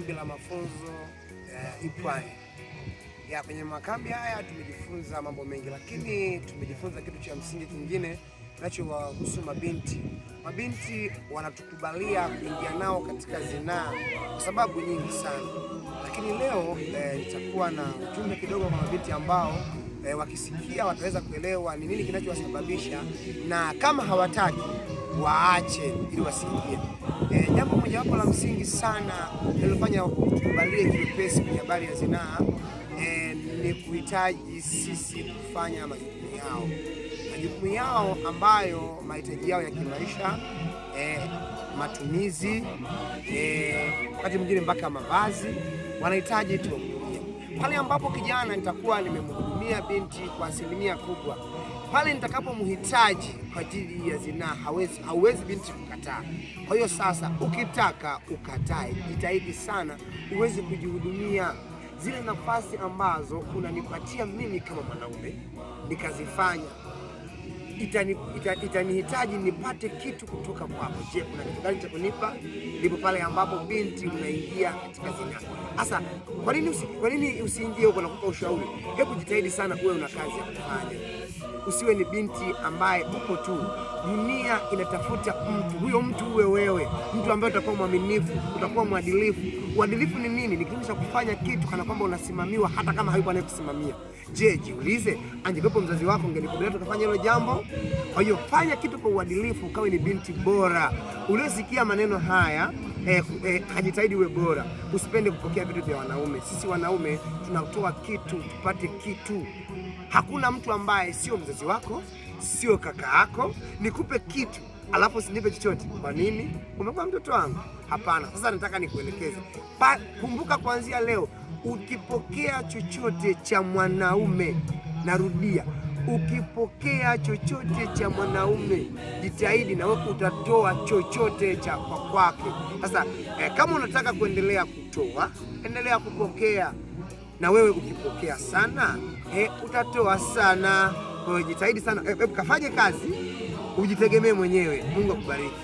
kambi la mafunzo Ipwani. Kwenye makambi haya tumejifunza mambo mengi, lakini tumejifunza kitu cha msingi kingine kinachowahusu mabinti. Mabinti wanatukubalia kuingia nao katika zinaa kwa sababu nyingi sana, lakini leo nitakuwa na ujumbe kidogo kwa mabinti ambao wakisikia wataweza kuelewa ni nini kinachowasababisha, na kama hawataki waache ili wasiingie. Jambo mojawapo la msingi sana linalofanya tukubalie kiwepesi kwenye habari ya zinaa ni kuhitaji sisi kufanya majukumu yao ambayo mahitaji yao ya kimaisha, matumizi, wakati mwingine mpaka mavazi wanahitaji tuwahudumie. Pale ambapo kijana nitakuwa nimemhudumia binti kwa asilimia kubwa, pale nitakapomhitaji kwa ajili ya zinaa hauwezi binti kukataa. Kwa hiyo sasa, ukitaka ukatae, jitahidi sana uweze kujihudumia. Zile nafasi ambazo unanipatia mimi kama mwanaume nikazifanya, itanihitaji nipate kitu kutoka kwako. Je, kuna kitu gani cha kunipa? Ndipo pale ambapo binti unaingia katika zinaa. Sasa kwa nini usiingie huko? Nakupa ushauri, hebu jitahidi sana uwe una kazi ya kufanya. Usiwe ni binti ambaye upo tu. Dunia inatafuta mtu, huyo mtu uwe wewe, mtu ambaye utakuwa mwaminifu, utakuwa mwadilifu. Uadilifu ni nini? Ni kitendo cha kufanya kitu kana kwamba unasimamiwa hata kama hayupo anayekusimamia. Je, jiulize, angekuwepo mzazi wako ungelikubali ukafanya hilo jambo? Kwa hiyo fanya kitu kwa uadilifu, ukawe ni binti bora. Uliosikia maneno haya hajitahidi uwe bora. Usipende kupokea vitu vya wanaume. Sisi wanaume tunatoa kitu tupate kitu. Hakuna mtu ambaye sio mzazi wako, sio kaka yako, nikupe kitu alafu usinipe chochote. Kwa nini? Umekuwa mtoto wangu? Hapana. Sasa nataka nikuelekeze. Kumbuka kuanzia leo, ukipokea chochote cha mwanaume, narudia, ukipokea chochote cha mwanaume, jitahidi na wewe utatoa chochote cha kwake. Sasa kama unataka kuendelea kutoa, endelea kupokea. Na wewe ukipokea sana, utatoa sana. Kwa hiyo jitahidi sana, kafanye kazi, ujitegemee mwenyewe. Mungu akubariki.